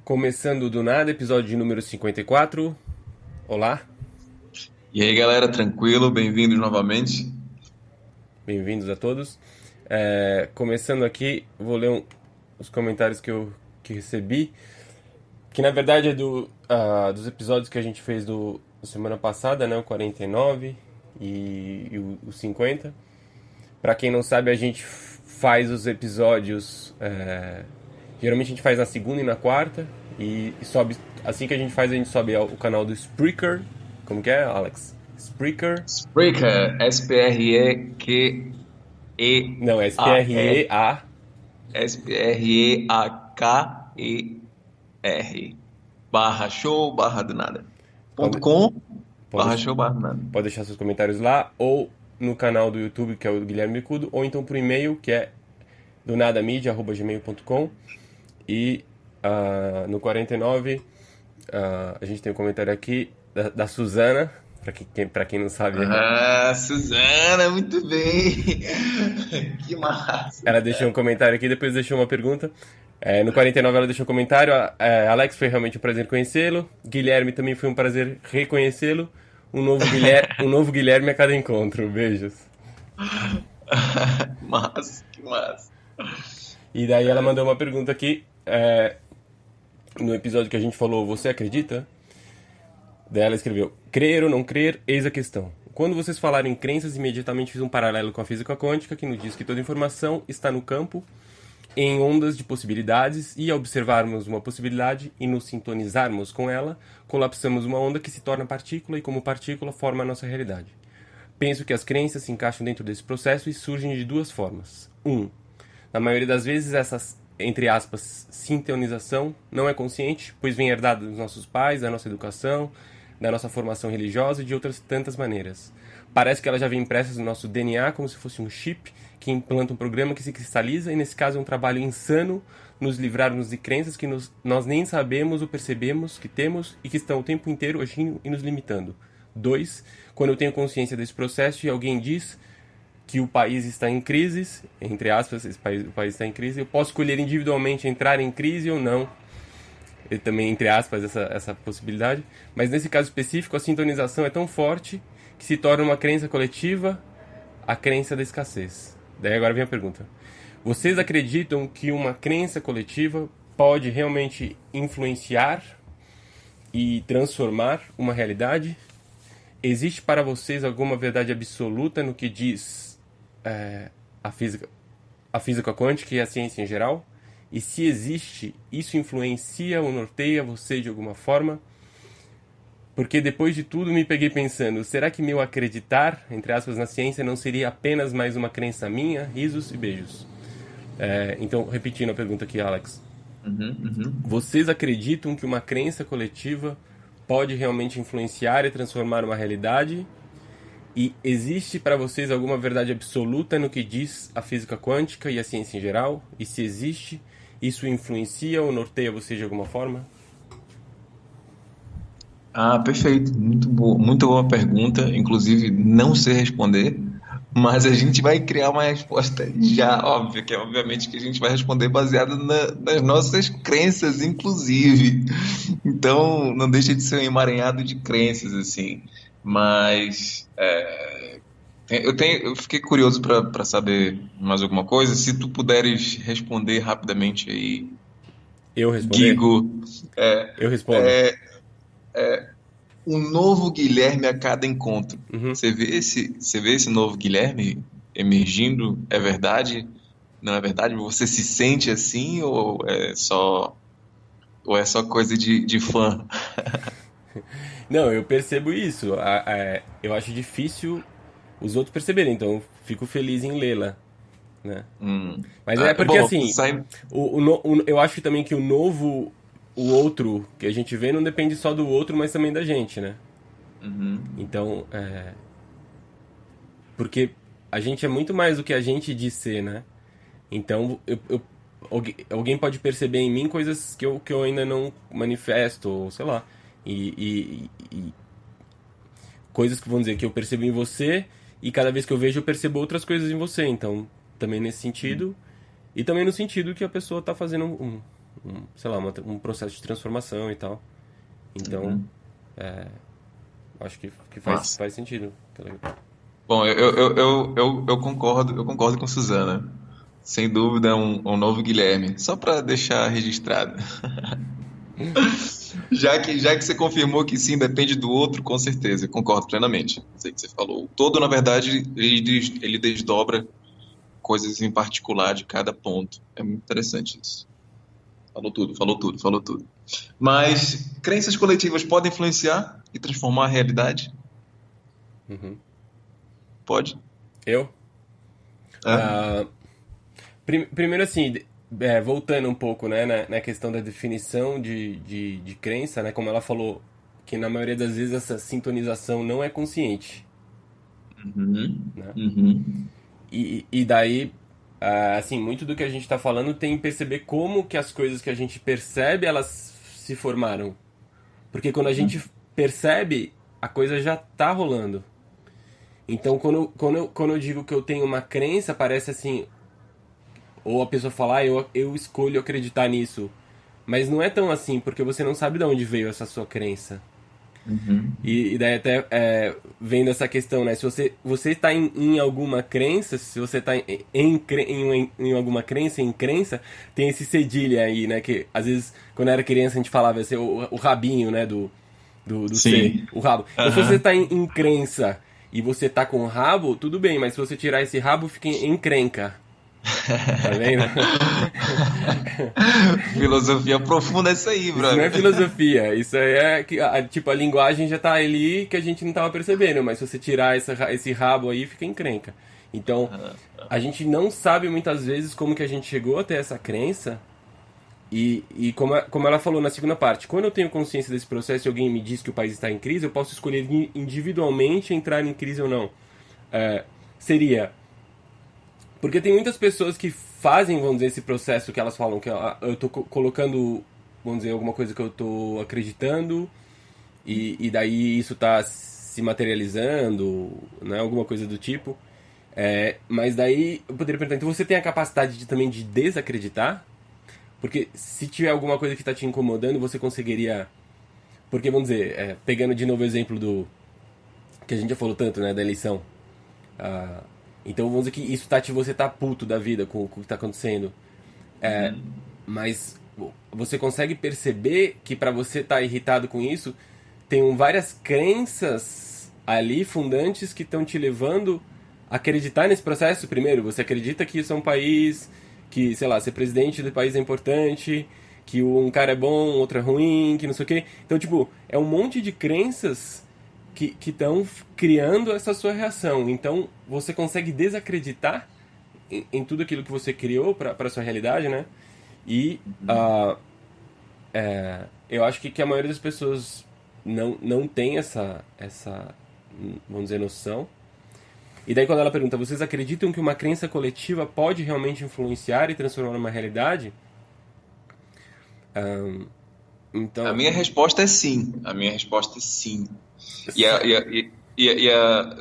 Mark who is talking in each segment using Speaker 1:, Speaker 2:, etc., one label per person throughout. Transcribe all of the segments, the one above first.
Speaker 1: Começando do nada, episódio de número 54. Olá,
Speaker 2: E aí, galera, tranquilo? Bem-vindos novamente.
Speaker 1: bem-vindos a todos. Começando aqui, vou ler os comentários que recebi, que na verdade é dos episódios que a gente fez semana passada, né? O 49 e o 50. Pra quem não sabe, a gente faz os episódios. Geralmente a gente faz na segunda e na quarta. E sobe. Assim que a gente faz, a gente sobe ao canal do Spreaker. Como que é, Alex? Spreaker?
Speaker 2: Spreaker, S-P-R-E-Q-E-A-R,
Speaker 1: Não, é SPREA.
Speaker 2: S-P-R-E-A-K-E-R, barra show, barra do nada. Ponto
Speaker 1: Pode,
Speaker 2: com, barra
Speaker 1: pode,
Speaker 2: show, barra do nada.
Speaker 1: pode deixar seus comentários lá. Ou no canal do YouTube, que é o do Guilherme Bicudo. Ou então por e-mail, que é donadamedia@gmail.com. E no 49, a gente tem um comentário aqui da Suzana, pra quem não sabe,
Speaker 2: Ah, Suzana, muito bem. Que massa.
Speaker 1: ela deixou um comentário aqui, depois deixou uma pergunta. No 49 ela deixou um comentário. Alex, foi realmente um prazer conhecê-lo. Guilherme, também foi um prazer reconhecê-lo. Um novo Guilherme a cada encontro. Beijos.
Speaker 2: Massa, que massa.
Speaker 1: E daí ela mandou uma pergunta aqui. No episódio que a gente falou, você acredita? Daí ela escreveu: crer ou não crer, eis a questão. Quando vocês falaram em crenças, imediatamente fiz um paralelo com a física quântica, que nos diz que toda informação está no campo, em ondas de possibilidades, e ao observarmos uma possibilidade e nos sintonizarmos com ela, colapsamos uma onda que se torna partícula e, como partícula, forma a nossa realidade. Penso que as crenças se encaixam dentro desse processo e surgem de duas formas. Na maioria das vezes, essas, entre aspas, sintonização não é consciente, pois vem herdada dos nossos pais, da nossa educação, da nossa formação religiosa e de outras tantas maneiras. Parece que ela já vem impressa no nosso DNA como se fosse um chip que implanta um programa que se cristaliza, e nesse caso é um trabalho insano nos livrarmos de crenças que nós nem sabemos ou percebemos que temos e que estão o tempo inteiro agindo e nos limitando. 2. Quando eu tenho consciência desse processo e alguém diz que o país está em crise, entre aspas, o país está em crise, eu posso escolher individualmente entrar em crise ou não. E também, entre aspas, essa possibilidade. Mas nesse caso específico, a sintonização é tão forte que se torna uma crença coletiva, a crença da escassez. Daí agora vem a pergunta. Vocês acreditam que uma crença coletiva pode realmente influenciar e transformar uma realidade? Existe para vocês alguma verdade absoluta no que diz a física, a física quântica e a ciência em geral? E se existe, isso influencia ou norteia você de alguma forma? Porque depois de tudo me peguei pensando, será que meu acreditar, entre aspas, na ciência não seria apenas mais uma crença minha? Risos e beijos. Então, repetindo a pergunta aqui, Alex.
Speaker 2: Uhum, uhum.
Speaker 1: Vocês acreditam que uma crença coletiva pode realmente influenciar e transformar uma realidade? E existe para vocês alguma verdade absoluta no que diz a física quântica e a ciência em geral? E se existe, isso influencia ou norteia você de alguma forma?
Speaker 2: Ah, perfeito. Muito boa pergunta. Inclusive, não sei responder, mas a gente vai criar uma resposta já óbvia, que é obviamente que a gente vai responder baseado nas nossas crenças, inclusive. Então, não deixa de ser um emaranhado de crenças, assim. Mas eu fiquei curioso para saber mais alguma coisa. Se tu puderes responder rapidamente aí,
Speaker 1: Eu responder?
Speaker 2: Guigo,
Speaker 1: Eu respondo.
Speaker 2: um novo Guilherme a cada encontro.
Speaker 1: Uhum.
Speaker 2: Você vê esse novo Guilherme emergindo? É verdade? Não é verdade? Você se sente assim ou é só coisa de fã?
Speaker 1: Não, eu percebo isso. Eu acho difícil os outros perceberem, então eu fico feliz em lê-la, né? Mas é porque
Speaker 2: Bom,
Speaker 1: assim, eu acho também que o outro que a gente vê não depende só do outro, mas também da gente, né?
Speaker 2: Uhum.
Speaker 1: Então, porque a gente é muito mais do que a gente diz ser, né? Então, alguém pode perceber em mim coisas que eu ainda não manifesto, ou sei lá. E coisas que, vamos dizer, que eu percebo em você, e cada vez que eu vejo, eu percebo outras coisas em você. Então, também nesse sentido, e também no sentido que a pessoa tá fazendo sei lá, um processo de transformação e tal. Então,
Speaker 2: Uhum.
Speaker 1: acho que
Speaker 2: Massa.
Speaker 1: faz sentido.
Speaker 2: Bom, eu concordo com Suzana. Sem dúvida, um novo Guilherme. Só para deixar registrado. Já que você confirmou que sim, depende do outro, com certeza, eu concordo plenamente. Sei que você falou. O todo, na verdade, ele desdobra coisas em particular de cada ponto. É muito interessante isso. Falou tudo, falou tudo, falou tudo. Mas crenças coletivas podem influenciar e transformar a realidade?
Speaker 1: Uhum.
Speaker 2: Pode?
Speaker 1: Eu?
Speaker 2: É?
Speaker 1: Ah, primeiro, assim, voltando um pouco, né, na questão da definição de crença, né, como ela falou, que na maioria das vezes essa sintonização não é consciente,
Speaker 2: Uhum,
Speaker 1: né?
Speaker 2: uhum,
Speaker 1: E daí, assim, muito do que a gente está falando tem que perceber como que as coisas que a gente percebe, elas se formaram. Porque quando a gente percebe, a coisa já tá rolando. Então, quando eu digo que eu tenho uma crença, parece assim, ou a pessoa fala, eu escolho acreditar nisso. Mas não é tão assim, porque você não sabe de onde veio essa sua crença.
Speaker 2: uhum.
Speaker 1: E daí até vendo essa questão, né? Se você está em alguma crença, se você está em alguma crença, em crença, tem esse cedilha aí, né? Que às vezes, quando eu era criança, a gente falava assim, o rabinho, né? Do C,
Speaker 2: Sim.
Speaker 1: o rabo. Então se você
Speaker 2: Aham.
Speaker 1: está em crença e você tá com o rabo, tudo bem, mas se você tirar esse rabo, fica em encrenca. Tá vendo?
Speaker 2: Filosofia profunda essa aí,
Speaker 1: Isso não é
Speaker 2: brother.
Speaker 1: filosofia, isso aí é que tipo a linguagem já tá ali que a gente não tava percebendo, mas se você tirar esse rabo aí, fica encrenca. Então, a gente não sabe muitas vezes como que a gente chegou até essa crença e como ela falou na segunda parte, quando eu tenho consciência desse processo e alguém me diz que o país está em crise, eu posso escolher individualmente entrar em crise ou não. Seria porque tem muitas pessoas que fazem, vamos dizer, esse processo que elas falam que eu tô colocando, vamos dizer, alguma coisa que eu tô acreditando e daí isso tá se materializando, né, alguma coisa do tipo. Mas daí eu poderia perguntar, então você tem a capacidade também de desacreditar? Porque se tiver alguma coisa que está te incomodando, você conseguiria. Porque, vamos dizer, pegando de novo o exemplo do. Que a gente já falou tanto, né, da eleição. Ah, então vamos dizer que isso você tá puto da vida com o que tá acontecendo.
Speaker 2: Uhum.
Speaker 1: Mas você consegue perceber que para você estar irritado com isso, tem várias crenças ali fundantes que estão te levando a acreditar nesse processo primeiro. Você acredita que isso é um país, que, sei lá, ser presidente do país é importante, que um cara é bom, outro é ruim, que não sei o quê. Então, tipo, é um monte de crenças que estão criando essa sua reação. Então, você consegue desacreditar em tudo aquilo que você criou para sua realidade, né? E eu acho que a maioria das pessoas não tem essa, vamos dizer, noção. E daí quando ela pergunta, vocês acreditam que uma crença coletiva pode realmente influenciar e transformar numa realidade?
Speaker 2: A
Speaker 1: Então,
Speaker 2: minha resposta é sim. A minha resposta é sim. E,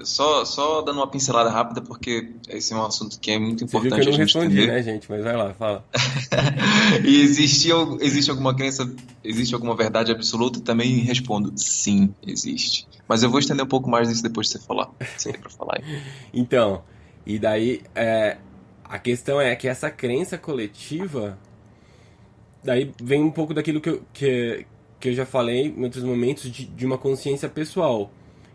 Speaker 1: sa-
Speaker 2: só dando uma pincelada rápida, porque esse é um assunto que é muito
Speaker 1: você viu que eu
Speaker 2: importante a
Speaker 1: não
Speaker 2: gente
Speaker 1: respondi,
Speaker 2: entender.
Speaker 1: né, gente? Mas vai lá, fala.
Speaker 2: E existe alguma crença, existe alguma verdade absoluta? Também respondo, sim, existe. Mas eu vou estender um pouco mais nisso depois de você falar. O que você tem pra falar aí?
Speaker 1: Então, e daí a questão é que essa crença coletiva, daí vem um pouco daquilo que eu já falei em outros momentos de uma consciência pessoal.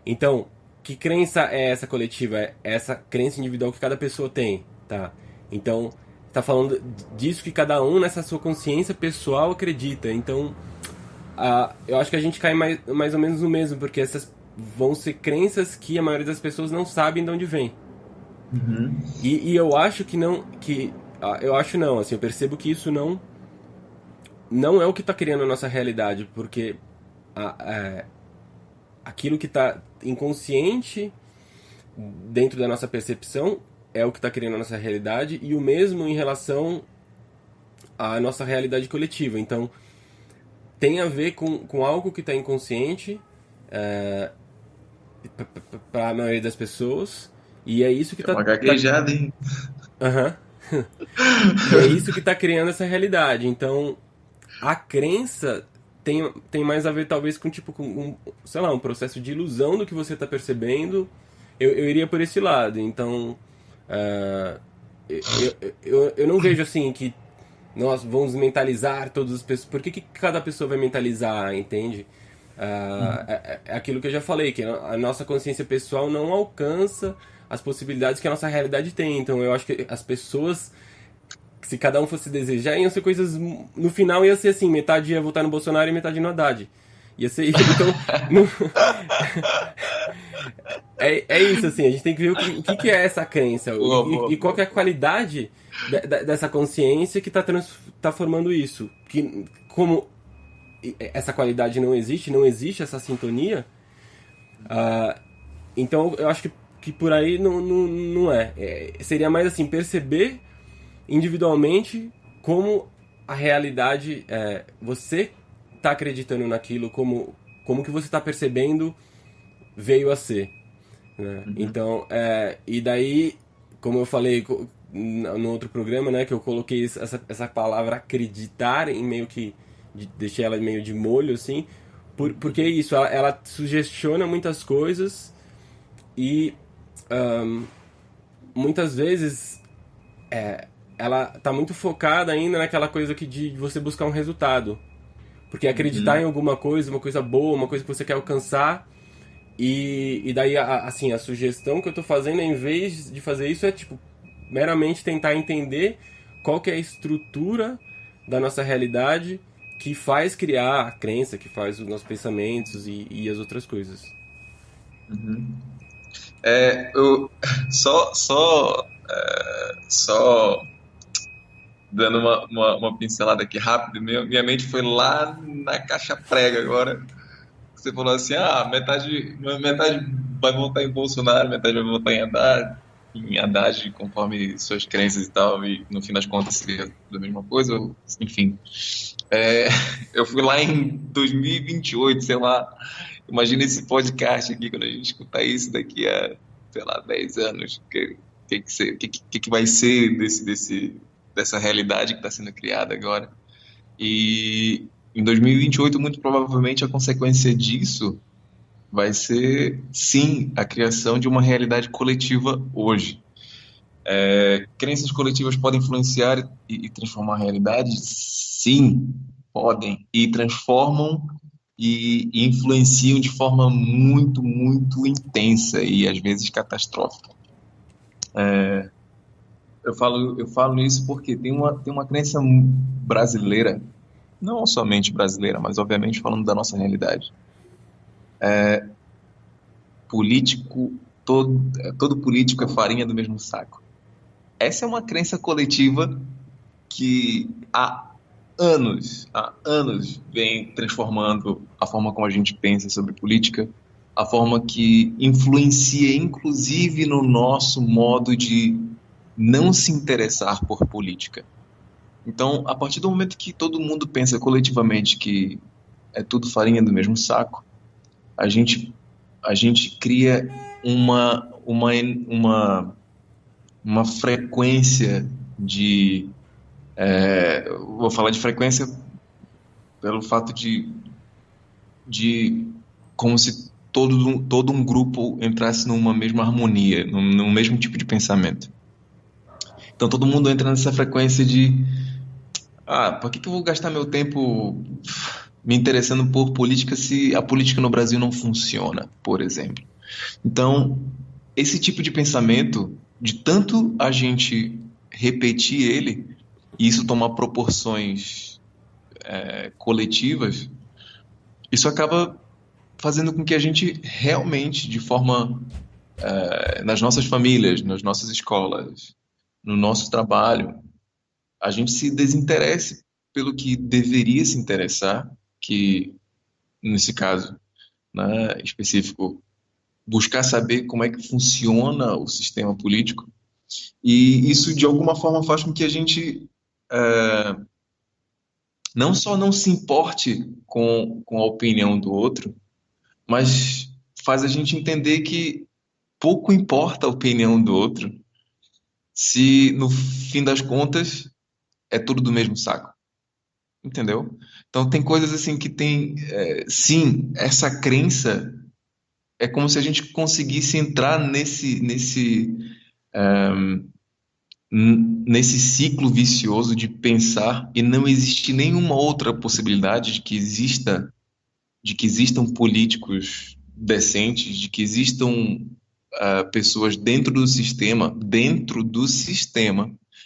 Speaker 1: Então, que crença é essa coletiva? É essa crença individual que cada pessoa tem, tá? Então, tá falando disso que cada um nessa sua consciência pessoal acredita. Então, eu acho que a gente cai mais ou menos no mesmo, porque essas vão ser crenças que a maioria das pessoas não sabem de onde vem.
Speaker 2: Uhum.
Speaker 1: E eu acho que não, eu acho não, assim, eu percebo que isso não é o que está criando a nossa realidade, porque aquilo que está inconsciente dentro da nossa percepção é o que está criando a nossa realidade e o mesmo em relação à nossa realidade coletiva. Então, tem a ver com algo que está inconsciente para a maioria das pessoas e é isso que
Speaker 2: É
Speaker 1: está
Speaker 2: uma
Speaker 1: tá,
Speaker 2: gaguejada, hein?
Speaker 1: aham. E é isso que está criando essa realidade. Então, a crença tem mais a ver, talvez, com, tipo, sei lá, um processo de ilusão do que você está percebendo. Eu iria por esse lado. Então, ah, eu não vejo, assim, que nós vamos mentalizar todas as pessoas. Por que cada pessoa vai mentalizar, entende? É aquilo que eu já falei, que a nossa consciência pessoal não alcança as possibilidades que a nossa realidade tem. Então, eu acho que as pessoas, se cada um fosse desejar, iam ser coisas. No final ia ser assim: metade ia votar no Bolsonaro e metade no Haddad. Ia ser. Então. Não, é isso, assim, a gente tem que ver o que é essa crença
Speaker 2: Boa,
Speaker 1: e
Speaker 2: boa,
Speaker 1: qual
Speaker 2: boa,
Speaker 1: que é a
Speaker 2: boa.
Speaker 1: qualidade dessa consciência que tá formando isso. Que, como essa qualidade não existe essa sintonia, então eu acho que por aí não é. Seria mais assim, perceber individualmente como a realidade, você tá acreditando naquilo, como que você tá percebendo veio a ser. Né?
Speaker 2: Uhum.
Speaker 1: Então, e daí, como eu falei no outro programa, né, que eu coloquei essa palavra acreditar em meio que, deixei ela meio de molho, assim, porque é isso, ela sugestiona muitas coisas e muitas vezes ela tá muito focada ainda naquela coisa de você buscar um resultado. Porque acreditar em
Speaker 2: Uhum.
Speaker 1: alguma coisa, uma coisa boa, uma coisa que você quer alcançar. E daí, assim, a sugestão que eu tô fazendo, em vez de fazer isso, é, tipo, meramente tentar entender qual que é a estrutura da nossa realidade que faz criar a crença, que faz os nossos pensamentos e as outras coisas.
Speaker 2: Uhum. Eu só dando uma pincelada aqui rápido, minha mente foi lá na caixa prega agora. Você falou assim, metade vai votar em Bolsonaro, metade vai votar em Haddad, conforme suas crenças e tal, e no fim das contas seria a mesma coisa, enfim. É, eu fui lá em 2028, sei lá, imagina esse podcast aqui, quando a gente escutar isso daqui a, sei lá, 10 anos, que vai ser dessa realidade que está sendo criada agora. E em 2028, muito provavelmente, a consequência disso vai ser, sim, a criação de uma realidade coletiva hoje. Crenças coletivas podem influenciar e transformar a realidade? Sim, podem. E transformam e influenciam de forma muito, muito intensa e às vezes catastrófica. Eu falo isso porque tem uma crença brasileira, não somente brasileira, mas obviamente falando da nossa realidade. Político, todo político é farinha do mesmo saco. Essa é uma crença coletiva que há anos vem transformando a forma como a gente pensa sobre política, a forma que influencia inclusive no nosso modo de não se interessar por política. Então, a partir do momento que todo mundo pensa coletivamente que é tudo farinha do mesmo saco, a gente, a gente cria uma frequência de. Vou falar de frequência pelo fato de como se todo um grupo entrasse numa mesma harmonia, num mesmo tipo de pensamento. Então todo mundo entra nessa frequência de por que eu vou gastar meu tempo me interessando por política se a política no Brasil não funciona, por exemplo. Então, esse tipo de pensamento, de tanto a gente repetir ele, e isso tomar proporções coletivas, isso acaba fazendo com que a gente realmente, de forma, nas nossas famílias, nas nossas escolas, no nosso trabalho, a gente se desinteresse pelo que deveria se interessar, que, nesse caso, né, específico, buscar saber como é que funciona o sistema político. E isso, de alguma forma, faz com que a gente não só não se importe com a opinião do outro, mas faz a gente entender que pouco importa a opinião do outro, se no fim das contas é tudo do mesmo saco. entendeu? Então tem coisas assim que tem, sim, essa crença é como se a gente conseguisse entrar nesse ciclo vicioso de pensar e não existe nenhuma outra possibilidade de que existam políticos decentes, de que existam pessoas dentro do sistema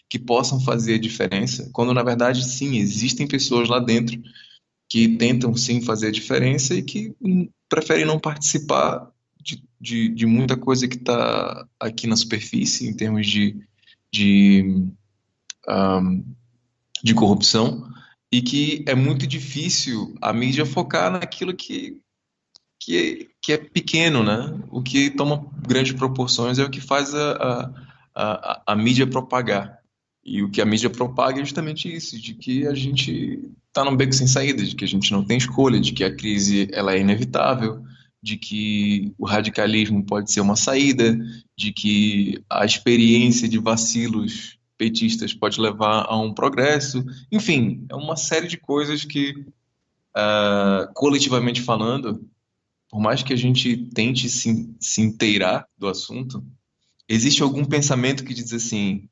Speaker 2: que possam fazer a diferença, quando na verdade sim, existem pessoas lá dentro que tentam sim fazer a diferença e que preferem não participar de muita coisa que está aqui na superfície em termos de, de corrupção e que é muito difícil a mídia focar naquilo que é pequeno, né? O que toma grandes proporções é o que faz a mídia propagar. E o que a mídia propaga é justamente isso, de que a gente está num beco sem saída, de que a gente não tem escolha, de que a crise ela é inevitável, de que o radicalismo pode ser uma saída, de que a experiência de vacilos petistas pode levar a um progresso. Enfim, é uma série de coisas que, coletivamente falando, por mais que a gente tente se inteirar do assunto, existe algum pensamento que diz assim,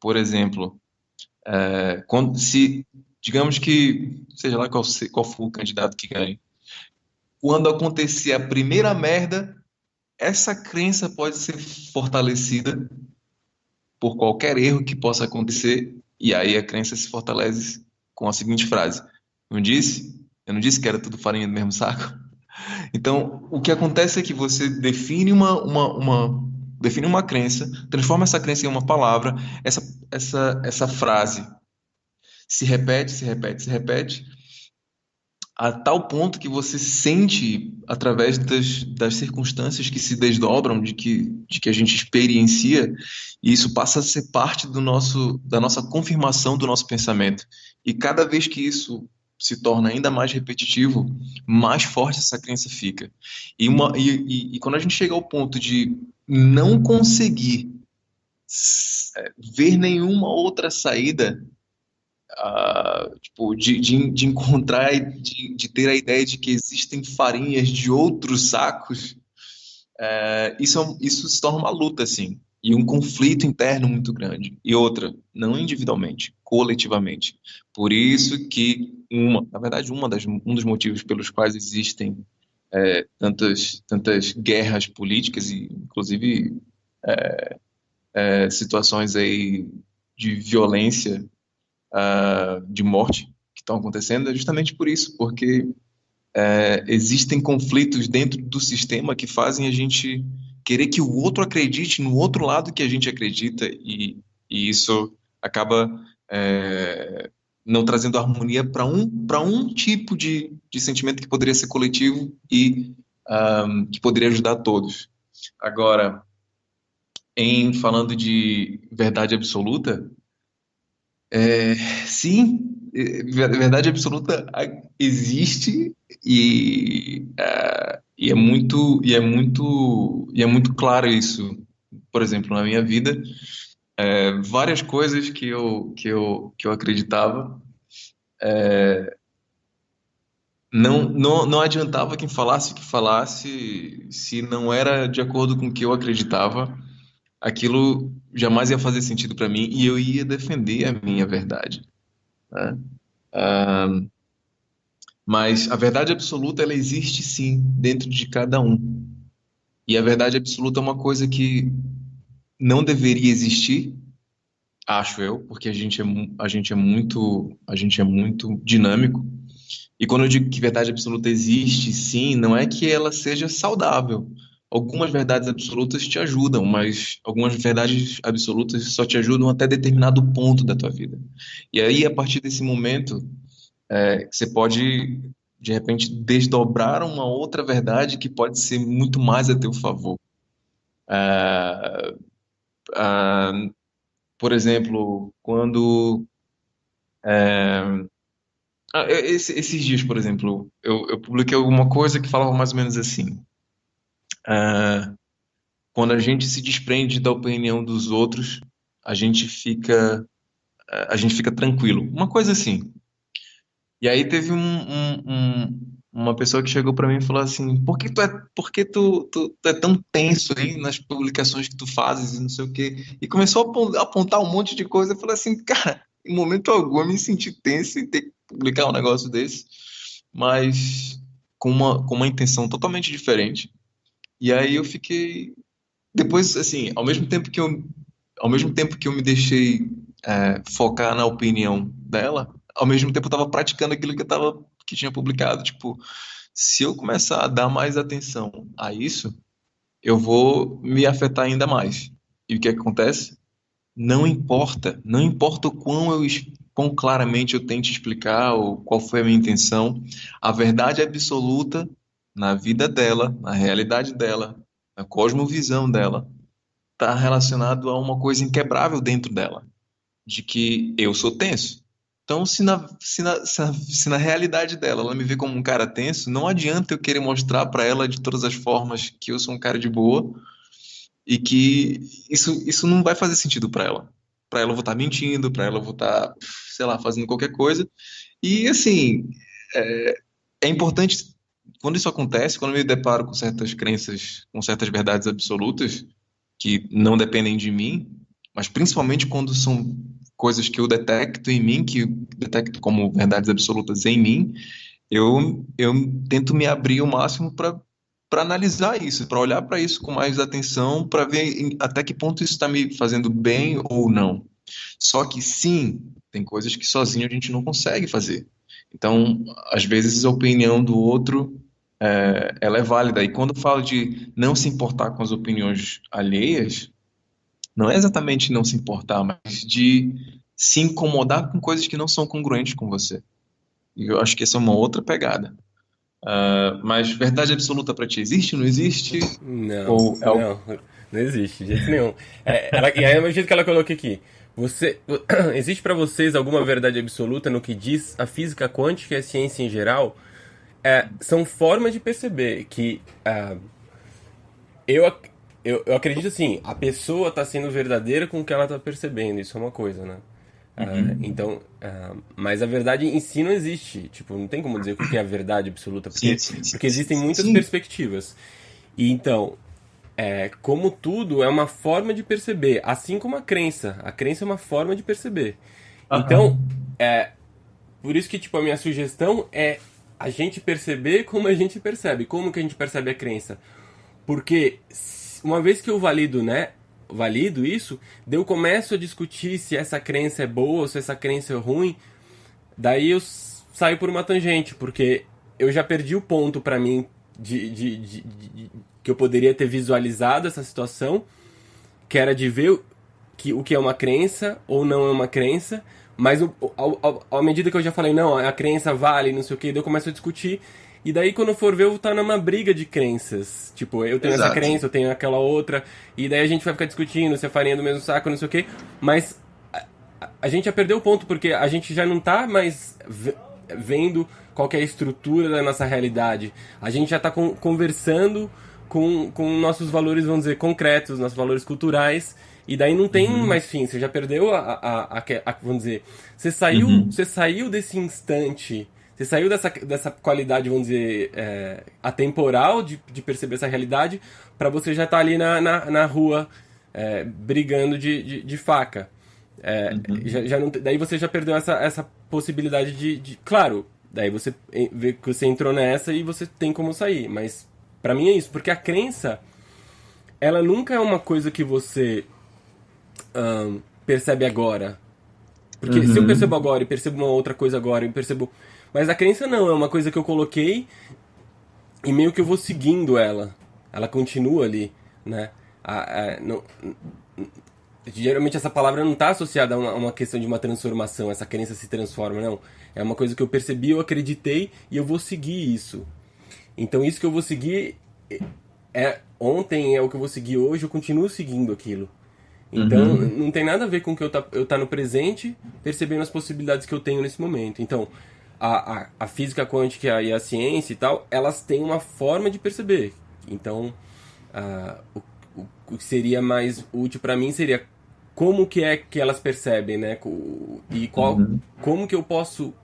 Speaker 2: por exemplo, se digamos que seja lá qual for o candidato que ganhe, quando acontecer a primeira merda, essa crença pode ser fortalecida por qualquer erro que possa acontecer, e aí a crença se fortalece com a seguinte frase: não disse? Eu não disse que era tudo farinha do mesmo saco? Então, o que acontece é que você define uma crença, transforma essa crença em uma palavra, essa frase se repete, se repete, se repete, a tal ponto que você sente, através das circunstâncias que se desdobram, de que a gente experiencia, e isso passa a ser parte da nossa confirmação do nosso pensamento. E cada vez que isso se torna ainda mais repetitivo, mais forte essa crença fica. E quando a gente chega ao ponto de não conseguir ver nenhuma outra saída, tipo, de encontrar, de ter a ideia de que existem farinhas de outros sacos, isso se torna uma luta, assim, e um conflito interno muito grande. E outra, não individualmente, coletivamente. Por isso que na verdade, um dos motivos pelos quais existem tantas guerras políticas e, inclusive, situações aí de violência, de morte que estão acontecendo, é justamente por isso, porque existem conflitos dentro do sistema que fazem a gente querer que o outro acredite no outro lado que a gente acredita, e isso acaba não trazendo harmonia para um tipo de sentimento que poderia ser coletivo e que poderia ajudar todos. Agora, em falando de verdade absoluta, sim, verdade absoluta existe e é muito claro isso. Por exemplo, na minha vida, várias coisas que eu acreditava, não adiantava quem falasse o que falasse, se não era de acordo com o que eu acreditava, aquilo jamais ia fazer sentido para mim e eu ia defender a minha verdade, né? Mas a verdade absoluta, ela existe sim dentro de cada um. E a verdade absoluta é uma coisa que não deveria existir, acho eu, porque a gente é muito dinâmico. E quando eu digo que verdade absoluta existe, sim, não é que ela seja saudável. Algumas verdades absolutas te ajudam, mas algumas verdades absolutas só te ajudam até determinado ponto da tua vida. E aí, a partir desse momento, você pode, de repente, desdobrar uma outra verdade que pode ser muito mais a teu favor. Ah, ah, por exemplo, quando. Esses dias, por exemplo, eu publiquei alguma coisa que falava mais ou menos assim: quando a gente se desprende da opinião dos outros, a gente fica, a gente fica tranquilo. Uma coisa assim. E aí teve uma pessoa que chegou pra mim e falou assim, por que tu é tão tenso aí nas publicações que tu fazes e não sei o quê? E começou a apontar um monte de coisa. Eu falei assim, cara, em momento algum eu me senti tenso em ter que publicar um negócio desse, mas com uma intenção totalmente diferente. E aí eu fiquei, depois, assim, ao mesmo tempo que eu me deixei focar na opinião dela, ao mesmo tempo eu estava praticando aquilo que tinha publicado. Tipo, se eu começar a dar mais atenção a isso, eu vou me afetar ainda mais. E o que acontece? Não importa o quão claramente eu tente explicar ou qual foi a minha intenção, a verdade absoluta na vida dela, na realidade dela, na cosmovisão dela, está relacionado a uma coisa inquebrável dentro dela, de que eu sou tenso. Então, se na realidade dela ela me vê como um cara tenso, não adianta eu querer mostrar para ela de todas as formas que eu sou um cara de boa e que isso não vai fazer sentido para ela. Para ela eu vou estar mentindo, para ela eu vou estar, sei lá, fazendo qualquer coisa. E assim, é, é importante quando isso acontece, quando eu me deparo com certas crenças, com certas verdades absolutas que não dependem de mim, mas principalmente quando são coisas que eu detecto em mim, que eu detecto como verdades absolutas em mim, eu tento me abrir o máximo para analisar isso, para olhar para isso com mais atenção, para ver até que ponto isso está me fazendo bem ou não. Só que sim, tem coisas que sozinho a gente não consegue fazer. Então, às vezes a opinião do outro ela é válida. E quando eu falo de não se importar com as opiniões alheias, não é exatamente não se importar, mas de se incomodar com coisas que não são congruentes com você. E eu acho que essa é uma outra pegada. Mas verdade absoluta para ti existe, não existe?
Speaker 1: Não,
Speaker 2: Ou é algo...
Speaker 1: não, não existe, de jeito nenhum. E aí, é o jeito que ela coloca aqui. Você, existe para vocês alguma verdade absoluta no que diz a física quântica e a ciência em geral? São formas de perceber que eu, eu acredito assim, a pessoa está sendo verdadeira com o que ela está percebendo, isso é uma coisa, né?
Speaker 2: Uhum.
Speaker 1: Então, mas a verdade em si não existe. Tipo, não tem como dizer o que é a verdade absoluta,
Speaker 2: Sim,
Speaker 1: porque,
Speaker 2: sim, sim,
Speaker 1: porque
Speaker 2: sim,
Speaker 1: existem
Speaker 2: sim,
Speaker 1: muitas
Speaker 2: sim.
Speaker 1: perspectivas. E então, como tudo, é uma forma de perceber, assim como a crença. A crença é uma forma de perceber. Então,
Speaker 2: Aham.
Speaker 1: por isso que tipo, a minha sugestão é a gente perceber como a gente percebe. Como que a gente percebe a crença? Porque uma vez que eu valido, né? Valido isso, daí eu começo a discutir se essa crença é boa ou se essa crença é ruim. Daí eu saio por uma tangente, porque eu já perdi o ponto pra mim que eu poderia ter visualizado essa situação, que era de ver o que é uma crença ou não é uma crença, mas à medida que eu já falei, não, a crença vale, não sei o que, daí eu começo a discutir, e daí quando eu for ver, eu vou estar numa briga de crenças. Tipo, eu tenho essa
Speaker 2: Exato.
Speaker 1: crença, eu tenho aquela outra, e daí a gente vai ficar discutindo se é farinha do mesmo saco, não sei o que, mas a gente já perdeu o ponto, porque a gente já não tá mais vendo qual que é a estrutura da nossa realidade. A gente já está conversando com nossos valores, vamos dizer, concretos, nossos valores culturais, e daí não tem
Speaker 2: Uhum.
Speaker 1: mais fim. Você já perdeu vamos dizer,
Speaker 2: Uhum.
Speaker 1: você saiu desse instante, você saiu dessa qualidade, vamos dizer, atemporal de perceber essa realidade, para você já estar ali na rua, brigando de faca.
Speaker 2: Uhum.
Speaker 1: Já não, daí você já perdeu essa possibilidade claro, daí você vê que você entrou nessa e você tem como sair, mas pra mim é isso, porque a crença, ela nunca é uma coisa que você percebe agora. Porque se eu percebo
Speaker 2: Uhum.
Speaker 1: agora e percebo uma outra coisa agora, eu percebo. Mas a crença não, é uma coisa que eu coloquei e meio que eu vou seguindo ela. Ela continua ali, né? Não, geralmente essa palavra não está associada a uma questão de uma transformação, essa crença se transforma, não. É uma coisa que eu percebi, eu acreditei e eu vou seguir isso. Então isso que eu vou seguir ontem, é o que eu vou seguir hoje, eu continuo seguindo aquilo. Então
Speaker 2: Uhum.
Speaker 1: não tem nada a ver com que eu tá no presente, percebendo as possibilidades que eu tenho nesse momento. Então a física quântica e a ciência e tal, elas têm uma forma de perceber. Então ah, o, o que seria mais útil para mim seria como que é que elas percebem, né? E
Speaker 2: Uhum.
Speaker 1: como que eu posso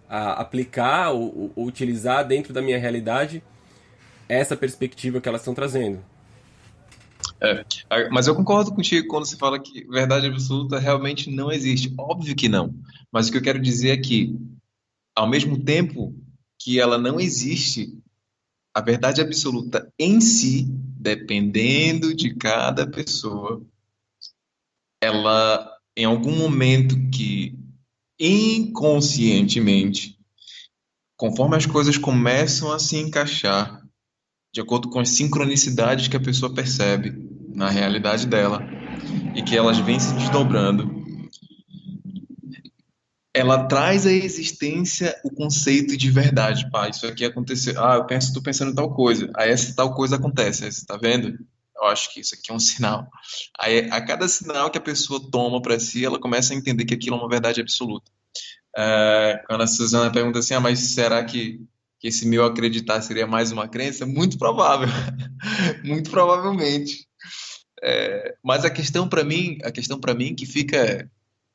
Speaker 1: aplicar ou utilizar dentro da minha realidade essa perspectiva que elas estão trazendo.
Speaker 2: Mas eu concordo contigo quando você fala que verdade absoluta realmente não existe. Óbvio que não. Mas o que eu quero dizer é que, ao mesmo tempo que ela não existe, a verdade absoluta em si, dependendo de cada pessoa, ela, em algum momento que inconscientemente, conforme as coisas começam a se encaixar, de acordo com as sincronicidades que a pessoa percebe na realidade dela e que elas vêm se desdobrando, ela traz à existência o conceito de verdade. Pá, isso aqui aconteceu. Ah, estou pensando em tal coisa. Aí essa tal coisa acontece. Aí você tá vendo? Eu acho que isso aqui é um sinal. Aí, a cada sinal que a pessoa toma para si, ela começa a entender que aquilo é uma verdade absoluta. Quando a Suzana pergunta assim, mas será que esse meu acreditar seria mais uma crença? Muito provável. Muito provavelmente. Mas a questão para mim que fica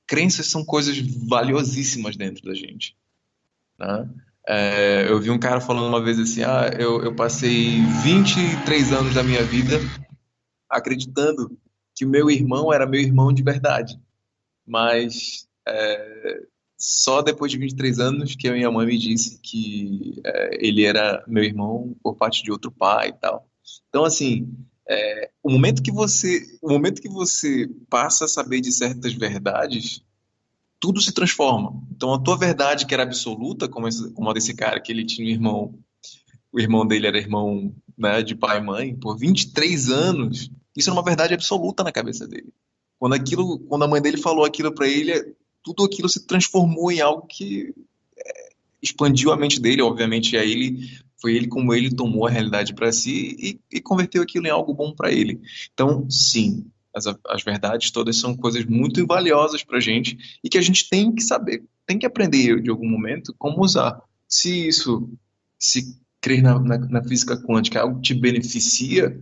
Speaker 2: crenças são coisas valiosíssimas dentro da gente, né? Eu vi um cara falando uma vez assim, eu passei 23 anos da minha vida acreditando que o meu irmão era meu irmão de verdade, mas só depois de 23 anos que a minha mãe me disse que ele era meu irmão por parte de outro pai e tal. Então, assim, o momento que você passa a saber de certas verdades, tudo se transforma. Então, a tua verdade, que era absoluta, como a desse cara, que ele tinha um irmão, o irmão dele era irmão, né, de pai e mãe, por 23 anos, isso era uma verdade absoluta na cabeça dele. Quando a mãe dele falou aquilo para ele, tudo aquilo se transformou em algo que expandiu a mente dele, obviamente, foi ele como ele tomou a realidade para si e converteu aquilo em algo bom para ele. Então, sim, as verdades todas são coisas muito valiosas para a gente e que a gente tem que saber, tem que aprender de algum momento como usar. Se crer na física quântica é algo que te beneficia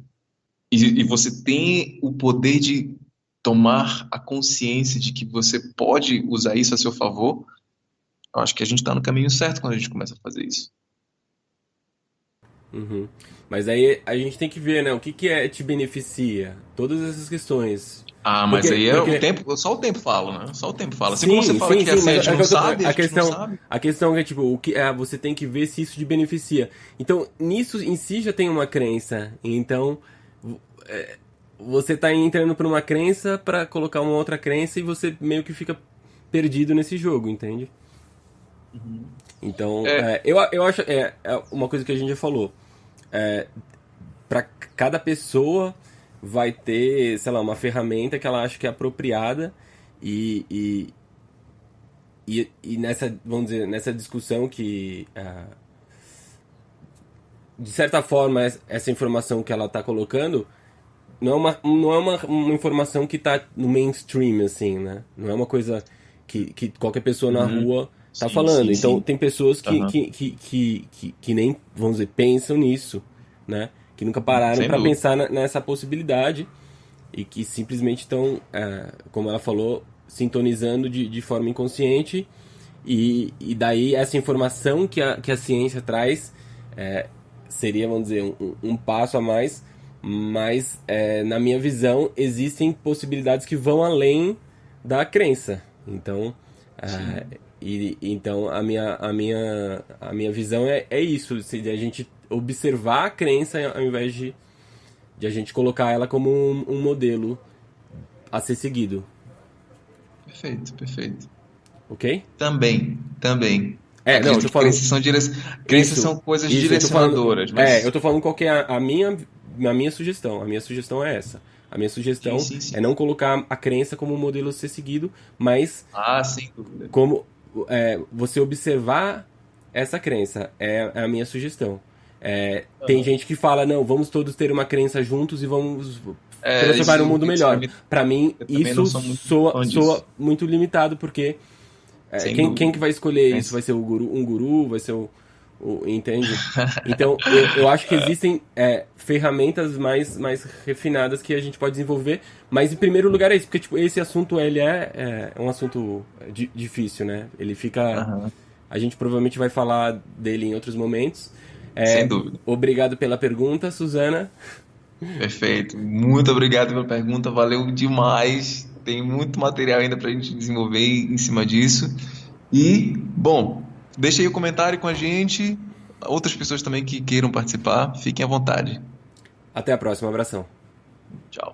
Speaker 2: e você tem o poder de tomar a consciência de que você pode usar isso a seu favor, eu acho que a gente está no caminho certo quando a gente começa a fazer isso.
Speaker 1: Uhum. Mas aí a gente tem que ver, né? O que te beneficia? Todas essas questões.
Speaker 2: Mas aí o
Speaker 1: Porque
Speaker 2: tempo, só o tempo fala, né? Só o tempo fala. Assim como você
Speaker 1: sim,
Speaker 2: fala
Speaker 1: sim,
Speaker 2: que
Speaker 1: sim,
Speaker 2: assim, a
Speaker 1: mas
Speaker 2: gente não sabe, a gente não sabe.
Speaker 1: a questão é tipo, você tem que ver se isso te beneficia. Então, nisso em si já tem uma crença. Então, você tá entrando por uma crença para colocar uma outra crença e você meio que fica perdido nesse jogo, entende? Então,
Speaker 2: É,
Speaker 1: eu acho uma coisa que a gente já falou. Para cada pessoa vai ter, sei lá, uma ferramenta que ela acha que é apropriada e, e nessa, vamos dizer, nessa discussão que, de certa forma, essa informação que ela está colocando não é uma informação que está no mainstream, assim, né? Não é uma coisa que qualquer pessoa na
Speaker 2: uhum.
Speaker 1: rua tá
Speaker 2: Sim,
Speaker 1: falando.
Speaker 2: sim,
Speaker 1: Então,
Speaker 2: sim.
Speaker 1: tem pessoas
Speaker 2: Aham.
Speaker 1: que nem, vamos dizer, pensam nisso, né? Que nunca pararam
Speaker 2: Sem
Speaker 1: para
Speaker 2: dúvida.
Speaker 1: pensar nessa possibilidade e que simplesmente estão, como ela falou, sintonizando de forma inconsciente e daí essa informação que a ciência traz seria, vamos dizer, um passo a mais, mas na minha visão existem possibilidades que vão além da crença. Então,
Speaker 2: Sim.
Speaker 1: então a minha visão é isso, de a gente observar a crença ao invés de a gente colocar ela como um modelo a ser seguido,
Speaker 2: Perfeito, perfeito.
Speaker 1: ok?
Speaker 2: Também.
Speaker 1: Não, eu
Speaker 2: Acredito
Speaker 1: tô
Speaker 2: que
Speaker 1: falando
Speaker 2: crenças
Speaker 1: isso,
Speaker 2: são coisas
Speaker 1: isso, eu tô falando,
Speaker 2: direcionadoras,
Speaker 1: eu
Speaker 2: mas
Speaker 1: tô falando qual que é a minha sugestão. A minha sugestão é essa. A minha
Speaker 2: sim,
Speaker 1: sugestão
Speaker 2: sim, sim.
Speaker 1: é não colocar a crença como um modelo a ser seguido, mas
Speaker 2: Sem dúvida.
Speaker 1: como você observar essa crença é a minha sugestão. Tem
Speaker 2: Aham.
Speaker 1: gente que fala, não, vamos todos ter uma crença juntos e vamos transformar um mundo
Speaker 2: Isso
Speaker 1: melhor. Para mim,
Speaker 2: eu também não
Speaker 1: isso
Speaker 2: sou muito fã
Speaker 1: soa
Speaker 2: disso.
Speaker 1: muito limitado, porque
Speaker 2: Sem
Speaker 1: quem que
Speaker 2: dúvida.
Speaker 1: vai escolher isso? Vai
Speaker 2: Crença.
Speaker 1: ser o guru, um guru? Vai ser entende? Então, eu acho que existem ferramentas mais refinadas que a gente pode desenvolver, mas em primeiro lugar é isso, porque tipo, esse assunto ele é um assunto difícil, né? Ele fica
Speaker 2: Aham.
Speaker 1: A gente provavelmente vai falar dele em outros momentos.
Speaker 2: Sem dúvida.
Speaker 1: Obrigado pela pergunta, Suzana.
Speaker 2: Perfeito. Muito obrigado pela pergunta, valeu demais. Tem muito material ainda para a gente desenvolver em cima disso. E, bom, deixa aí o comentário com a gente. Outras pessoas também que queiram participar, fiquem à vontade.
Speaker 1: Até a próxima, abração.
Speaker 2: Tchau.